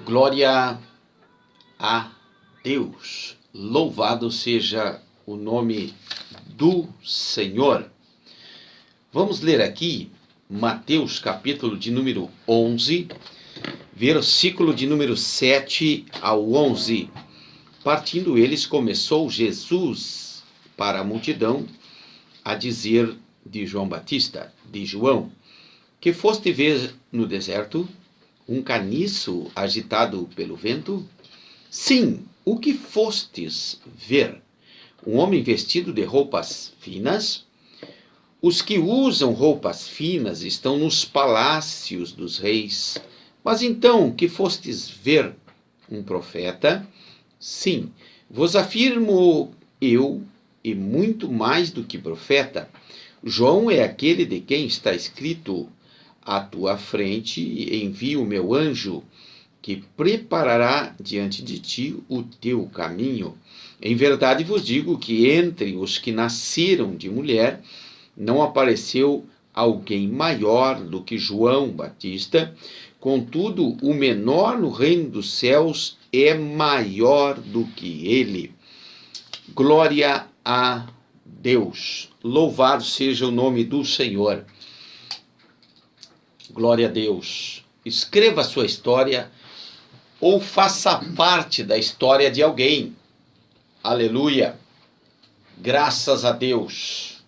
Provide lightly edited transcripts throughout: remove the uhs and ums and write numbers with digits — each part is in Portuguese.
Glória a Deus. Louvado seja o nome do Senhor. Vamos ler aqui Mateus capítulo de número 11, versículo de número 7 ao 11. Partindo eles, começou Jesus para a multidão a dizer de João Batista, de João: que foste ver no deserto? Um caniço agitado pelo vento? Sim, o que fostes ver? Um homem vestido de roupas finas? Os que usam roupas finas estão nos palácios dos reis. Mas então, que fostes ver? Um profeta? Sim, vos afirmo eu, e muito mais do que profeta. João é aquele de quem está escrito: à tua frente envio o meu anjo, que preparará diante de ti o teu caminho. Em verdade vos digo que entre os que nasceram de mulher, não apareceu alguém maior do que João Batista. Contudo, o menor no reino dos céus é maior do que ele. Glória a Deus. Louvado seja o nome do Senhor. Glória a Deus. Escreva a sua história ou faça parte da história de alguém. Aleluia. Graças a Deus.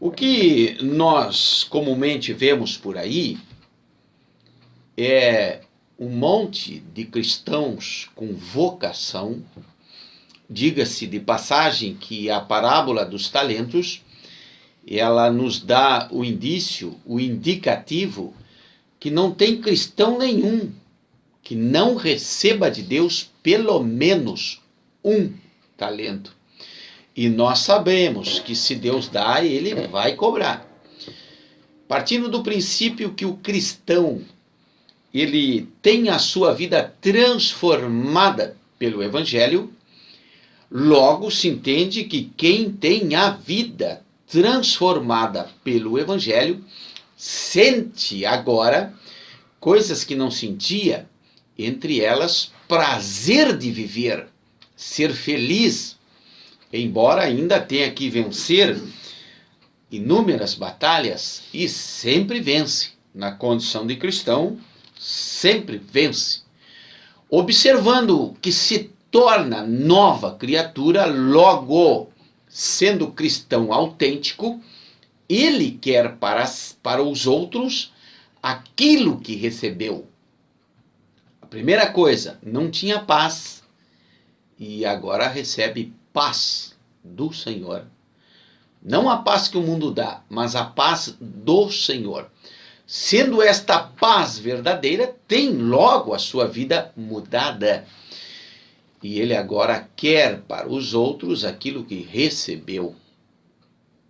O que nós comumente vemos por aí é um monte de cristãos com vocação. Diga-se de passagem que a parábola dos talentos, ela nos dá o indício, o indicativo, que não tem cristão nenhum que não receba de Deus pelo menos um talento. E nós sabemos que se Deus dá, ele vai cobrar. Partindo do princípio que o cristão, ele tem a sua vida transformada pelo Evangelho, logo se entende que quem tem a vida transformada pelo Evangelho sente agora coisas que não sentia, entre elas prazer de viver, ser feliz, embora ainda tenha que vencer inúmeras batalhas, e sempre vence. Na condição de cristão, sempre vence. Observando que se torna nova criatura, logo, sendo cristão autêntico, ele quer para os outros aquilo que recebeu. A primeira coisa, não tinha paz, e agora recebe paz do Senhor. Não a paz que o mundo dá, mas a paz do Senhor. Sendo esta paz verdadeira, tem logo a sua vida mudada. E ele agora quer para os outros aquilo que recebeu.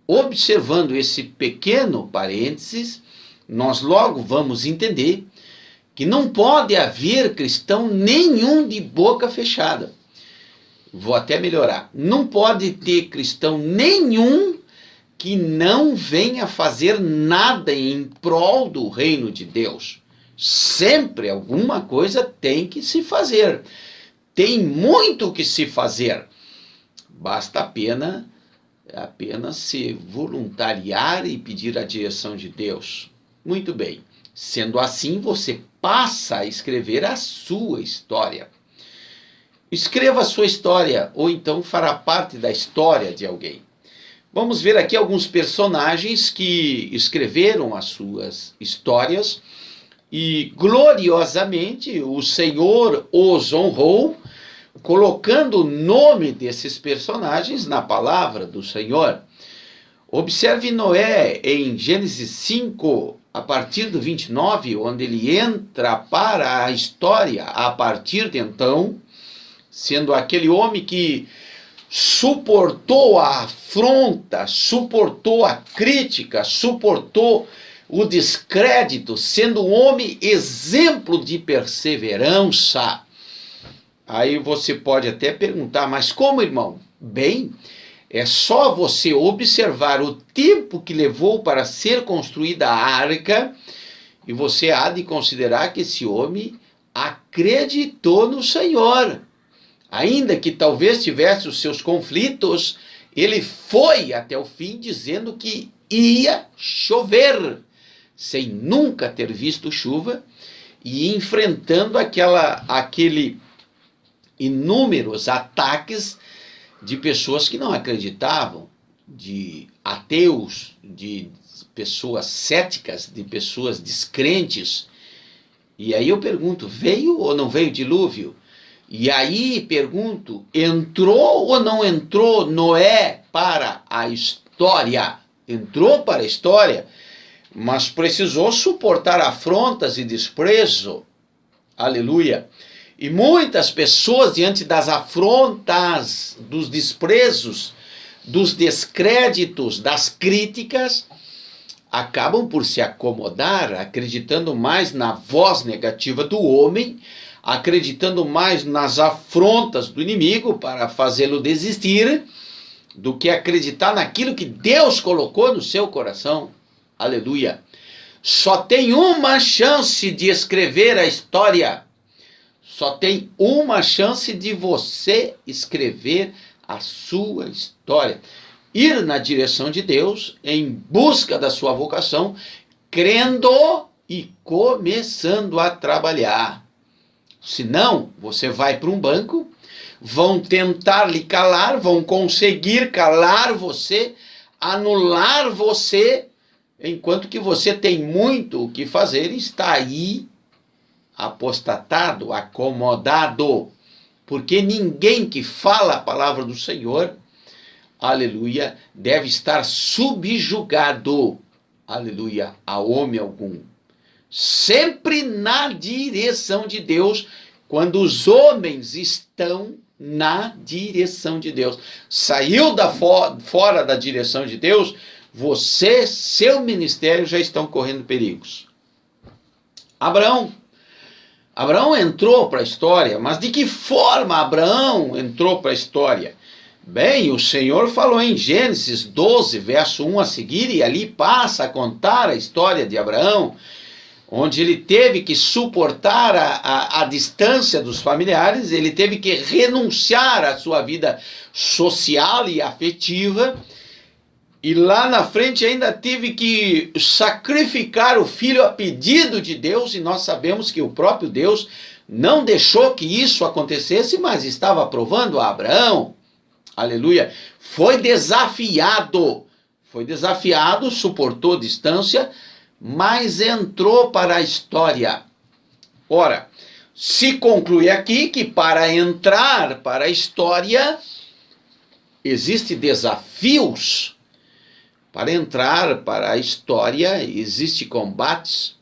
Observando esse pequeno parênteses, nós logo vamos entender que não pode haver cristão nenhum de boca fechada. Vou até melhorar. Não pode ter cristão nenhum que não venha fazer nada em prol do reino de Deus. Sempre alguma coisa tem que se fazer. Tem muito que se fazer. Basta apenas se voluntariar e pedir a direção de Deus. Muito bem. Sendo assim, você passa a escrever a sua história. Escreva a sua história, ou então fará parte da história de alguém. Vamos ver aqui alguns personagens que escreveram as suas histórias e gloriosamente o Senhor os honrou, colocando o nome desses personagens na palavra do Senhor. Observe Noé em Gênesis 5, a partir do 29, onde ele entra para a história a partir de então, sendo aquele homem que suportou a afronta, suportou a crítica, suportou o descrédito, sendo um homem exemplo de perseverança. Aí você pode até perguntar, mas como, irmão? Bem, é só você observar o tempo que levou para ser construída a arca e você há de considerar que esse homem acreditou no Senhor. Ainda que talvez tivesse os seus conflitos, ele foi até o fim dizendo que ia chover, sem nunca ter visto chuva, e enfrentando aquele inúmeros ataques de pessoas que não acreditavam, de ateus, de pessoas céticas, de pessoas descrentes. E aí eu pergunto, veio ou não veio dilúvio? E aí pergunto, entrou ou não entrou Noé para a história? Entrou para a história, mas precisou suportar afrontas e desprezo. Aleluia! E muitas pessoas, diante das afrontas, dos desprezos, dos descréditos, das críticas, acabam por se acomodar, acreditando mais na voz negativa do homem, acreditando mais nas afrontas do inimigo para fazê-lo desistir, do que acreditar naquilo que Deus colocou no seu coração. Aleluia! Só tem uma chance de escrever a história. Só tem uma chance de você escrever a sua história. Ir na direção de Deus, em busca da sua vocação, crendo e começando a trabalhar. Senão, você vai para um banco, vão tentar lhe calar, vão conseguir calar você, anular você, enquanto que você tem muito o que fazer e está aí apostatado, acomodado, porque ninguém que fala a palavra do Senhor, aleluia, deve estar subjugado, aleluia, a homem algum. Sempre na direção de Deus, quando os homens estão na direção de Deus. Saiu fora da direção de Deus, você, seu ministério já estão correndo perigos. Abraão entrou para a história, mas de que forma Abraão entrou para a história? Bem, o Senhor falou em Gênesis 12, verso 1 a seguir, e ali passa a contar a história de Abraão, onde ele teve que suportar a distância dos familiares, ele teve que renunciar à sua vida social e afetiva, e lá na frente ainda teve que sacrificar o filho a pedido de Deus, e nós sabemos que o próprio Deus não deixou que isso acontecesse, mas estava aprovando a Abraão. Aleluia. Foi desafiado, suportou distância, mas entrou para a história. Ora, se conclui aqui que para entrar para a história, existem desafios. Para entrar para a história, existem combates.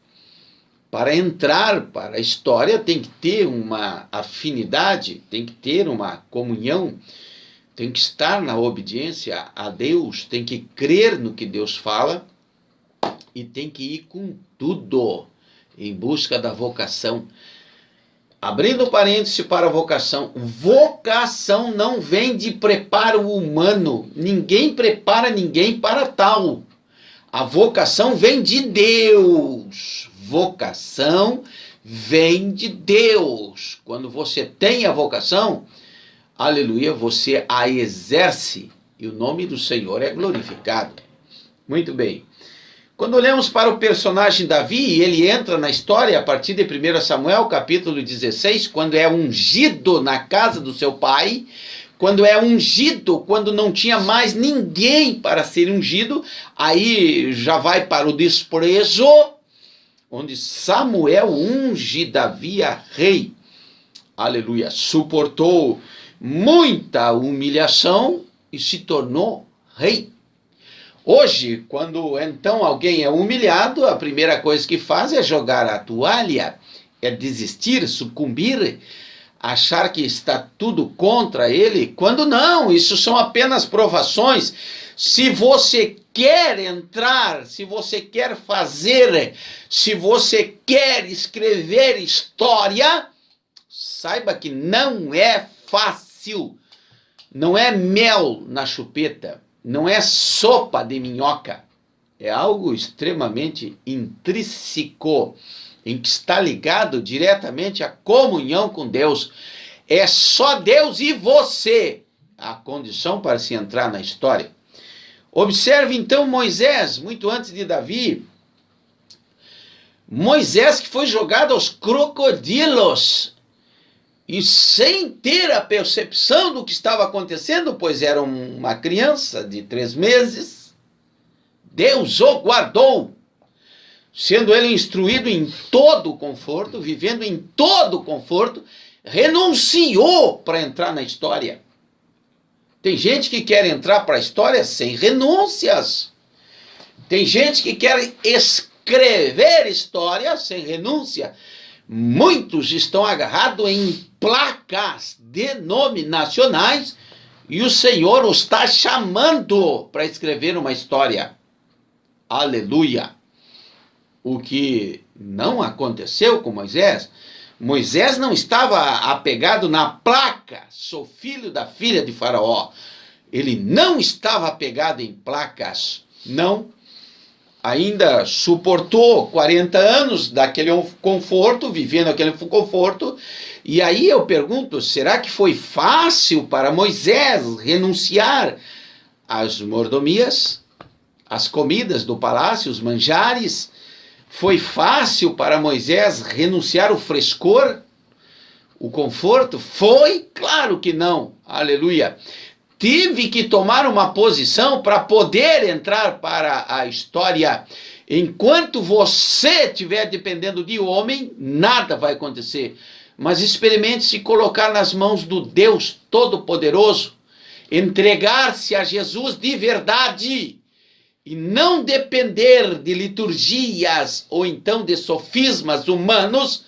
Para entrar para a história, tem que ter uma afinidade, tem que ter uma comunhão, tem que estar na obediência a Deus, tem que crer no que Deus fala e tem que ir com tudo em busca da vocação. Abrindo parêntese para a vocação, vocação não vem de preparo humano, ninguém prepara ninguém para tal. A vocação vem de Deus, vocação vem de Deus. Quando você tem a vocação, aleluia, você a exerce e o nome do Senhor é glorificado. Muito bem. Quando olhamos para o personagem Davi, ele entra na história a partir de 1 Samuel, capítulo 16, quando é ungido na casa do seu pai, quando é ungido, quando não tinha mais ninguém para ser ungido, aí já vai para o desprezo, onde Samuel unge Davi a rei. Aleluia, suportou muita humilhação e se tornou rei. Hoje, quando então alguém é humilhado, a primeira coisa que faz é jogar a toalha, é desistir, sucumbir, achar que está tudo contra ele, quando não, isso são apenas provações. Se você quer entrar, se você quer fazer, se você quer escrever história, saiba que não é fácil, não é mel na chupeta. Não é sopa de minhoca, é algo extremamente intrínseco, em que está ligado diretamente à comunhão com Deus. É só Deus e você a condição para se entrar na história. Observe então Moisés, muito antes de Davi. Moisés que foi jogado aos crocodilos e sem ter a percepção do que estava acontecendo, pois era uma criança de 3 meses, Deus o guardou, sendo ele instruído em todo conforto, vivendo em todo conforto, renunciou para entrar na história. Tem gente que quer entrar para a história sem renúncias. Tem gente que quer escrever história sem renúncia. Muitos estão agarrados em placas denominacionais e o Senhor os está chamando para escrever uma história. Aleluia! O que não aconteceu com Moisés. Moisés não estava apegado na placa, sou filho da filha de Faraó. Ele não estava apegado em placas, não. Ainda suportou 40 anos daquele conforto, vivendo aquele conforto. E aí eu pergunto, será que foi fácil para Moisés renunciar às mordomias, às comidas do palácio, os manjares? Foi fácil para Moisés renunciar ao frescor, o conforto? Foi? Claro que não. Aleluia. Tive que tomar uma posição para poder entrar para a história. Enquanto você estiver dependendo de homem, nada vai acontecer. Mas experimente se colocar nas mãos do Deus Todo-Poderoso, entregar-se a Jesus de verdade e não depender de liturgias ou então de sofismas humanos,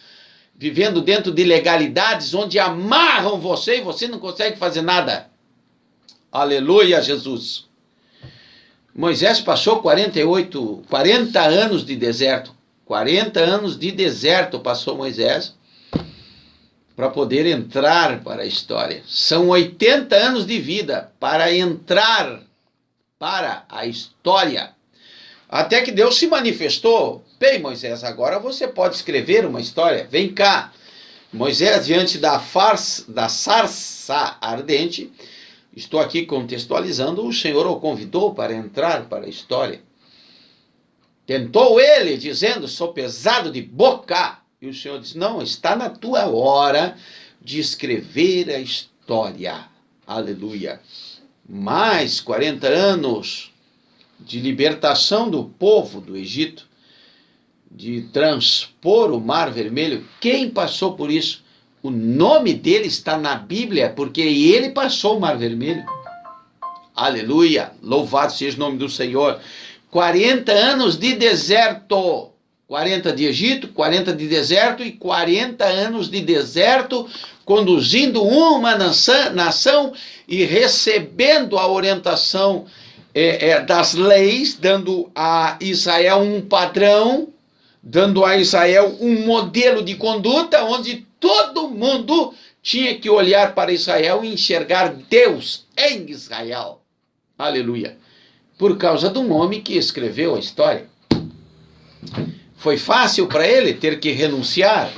vivendo dentro de legalidades onde amarram você e você não consegue fazer nada. Aleluia, Jesus. Moisés passou 40 anos de deserto. 40 anos de deserto passou Moisés para poder entrar para a história. São 80 anos de vida para entrar para a história. Até que Deus se manifestou. Bem, Moisés, agora você pode escrever uma história. Vem cá. Moisés, diante da sarça ardente, estou aqui contextualizando, o Senhor o convidou para entrar para a história. Tentou ele, dizendo, sou pesado de boca. E o Senhor disse, não, está na tua hora de escrever a história. Aleluia. Mais 40 anos de libertação do povo do Egito, de transpor o Mar Vermelho. Quem passou por isso? O nome dele está na Bíblia, porque ele passou o Mar Vermelho. Aleluia! Louvado seja o nome do Senhor. 40 anos de deserto. 40 de Egito, 40 de deserto e 40 anos de deserto, conduzindo uma nação e recebendo a orientação das leis, dando a Israel um padrão, dando a Israel um modelo de conduta, onde todo mundo tinha que olhar para Israel e enxergar Deus em Israel. Aleluia. Por causa de um homem que escreveu a história. Foi fácil para ele ter que renunciar?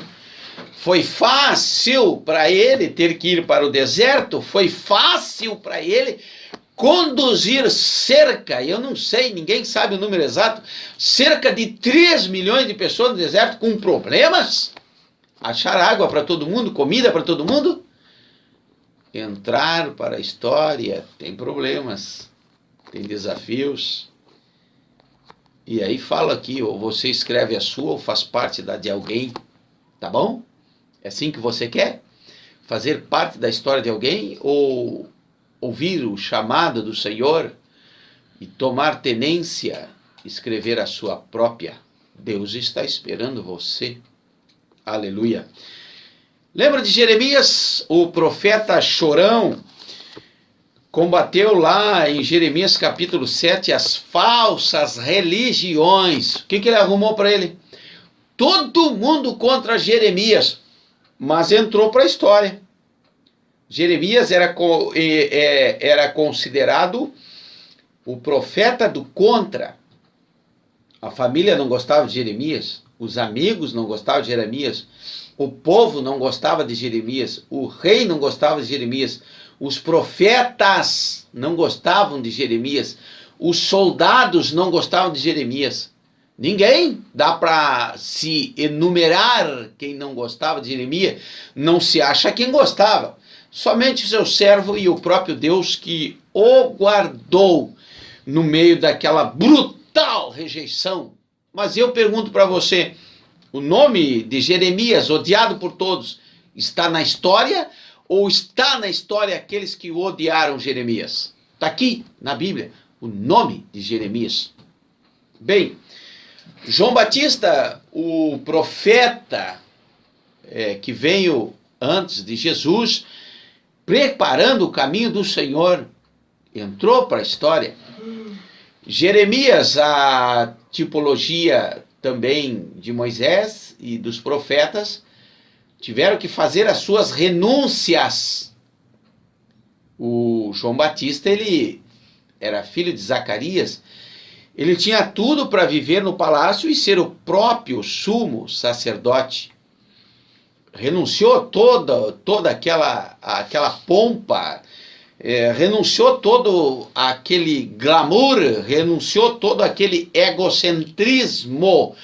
Foi fácil para ele ter que ir para o deserto? Foi fácil para ele conduzir cerca, eu não sei, ninguém sabe o número exato, cerca de 3 milhões de pessoas no deserto com problemas? Achar água para todo mundo, comida para todo mundo? Entrar para a história tem problemas, tem desafios. E aí fala aqui, ou você escreve a sua ou faz parte da de alguém, tá bom? É assim que você quer? Fazer parte da história de alguém ou ouvir o chamado do Senhor e tomar tenência, escrever a sua própria? Deus está esperando você. Aleluia. Lembra de Jeremias, o profeta chorão? Combateu lá em Jeremias capítulo 7 as falsas religiões. O que ele arrumou para ele? Todo mundo contra Jeremias, mas entrou para a história. Jeremias era considerado o profeta do contra. A família não gostava de Jeremias. os amigos não gostavam de Jeremias, o povo não gostava de Jeremias, o rei não gostava de Jeremias, os profetas não gostavam de Jeremias, os soldados não gostavam de Jeremias. Ninguém dá para se enumerar quem não gostava de Jeremias, não se acha quem gostava. Somente o seu servo e o próprio Deus que o guardou no meio daquela brutal rejeição. Mas eu pergunto para você, o nome de Jeremias, odiado por todos, está na história ou está na história aqueles que odiaram Jeremias? Está aqui na Bíblia o nome de Jeremias. Bem, João Batista, o profeta que veio antes de Jesus, preparando o caminho do Senhor, entrou para a história. Jeremias, a tipologia também de Moisés e dos profetas, tiveram que fazer as suas renúncias. O João Batista, ele era filho de Zacarias, ele tinha tudo para viver no palácio e ser o próprio sumo sacerdote. Renunciou toda aquela pompa, renunciou todo aquele glamour, renunciou todo aquele egocentrismo,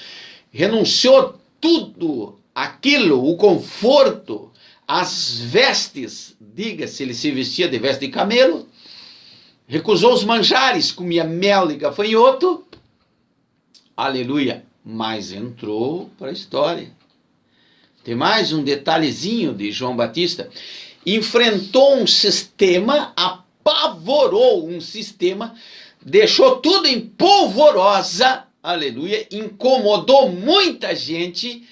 renunciou tudo aquilo, o conforto, as vestes, diga-se, ele se vestia de veste de camelo, recusou os manjares, comia mel e gafanhoto, aleluia, mas entrou para a história. Tem mais um detalhezinho de João Batista. Enfrentou um sistema, apavorou um sistema, deixou tudo em polvorosa, aleluia, incomodou muita gente.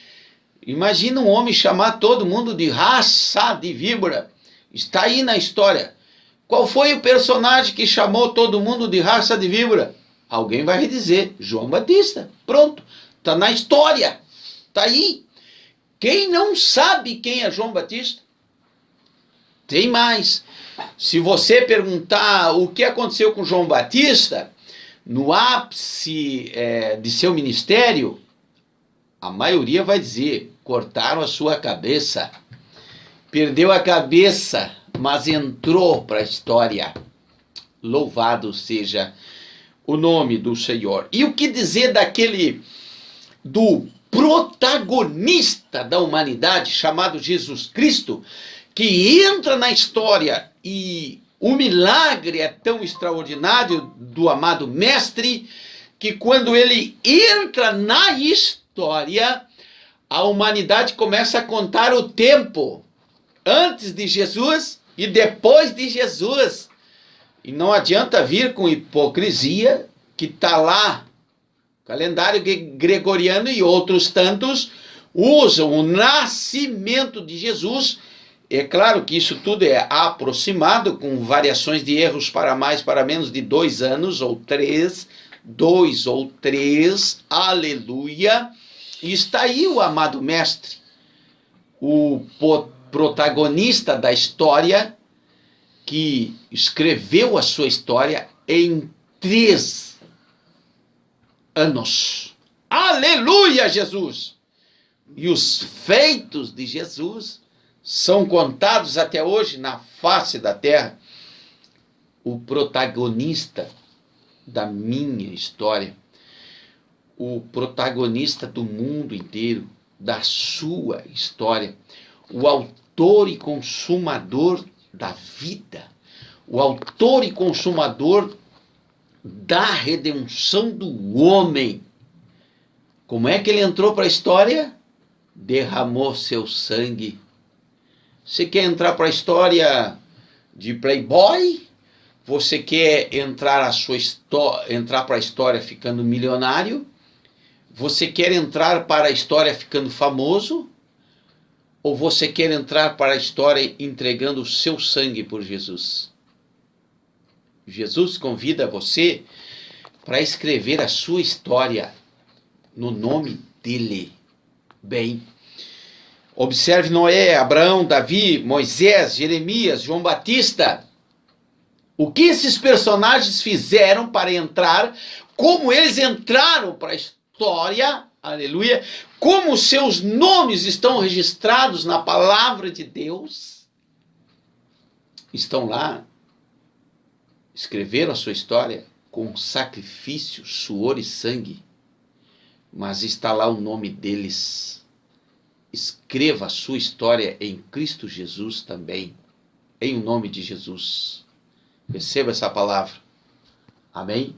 Imagina um homem chamar todo mundo de raça de víbora. Está aí na história. Qual foi o personagem que chamou todo mundo de raça de víbora? Alguém vai dizer, João Batista. Pronto, está na história, está aí. Quem não sabe quem é João Batista? Tem mais. Se você perguntar o que aconteceu com João Batista, no ápice de seu ministério, a maioria vai dizer, cortaram a sua cabeça. Perdeu a cabeça, mas entrou para a história. Louvado seja o nome do Senhor. E o que dizer do protagonista da humanidade, chamado Jesus Cristo, que entra na história, e o milagre é tão extraordinário do amado Mestre, que quando ele entra na história, a humanidade começa a contar o tempo antes de Jesus e depois de Jesus. E não adianta vir com hipocrisia, que está lá, calendário gregoriano e outros tantos usam o nascimento de Jesus. É claro que isso tudo é aproximado, com variações de erros para mais, para menos de 2 anos ou 3, 2 ou 3, aleluia. E está aí o amado Mestre, o protagonista da história, que escreveu a sua história em 3 anos. Aleluia, Jesus! E os feitos de Jesus são contados até hoje na face da terra. O protagonista da minha história, o protagonista do mundo inteiro, da sua história, o autor e consumador da vida, o autor e consumador da redenção do homem. Como é que ele entrou para a história? Derramou seu sangue. Você quer entrar para a história de playboy? Você quer entrar para a história ficando milionário? Você quer entrar para a história ficando famoso? Ou você quer entrar para a história entregando o seu sangue por Jesus? Jesus convida você para escrever a sua história no nome dele. Bem, observe Noé, Abraão, Davi, Moisés, Jeremias, João Batista. O que esses personagens fizeram para entrar, como eles entraram para a história aleluia, como seus nomes estão registrados na palavra de Deus, estão lá, escreveram a sua história com sacrifício, suor e sangue, mas está lá o nome deles. Escreva a sua história em Cristo Jesus também, em nome de Jesus. Receba essa palavra. Amém?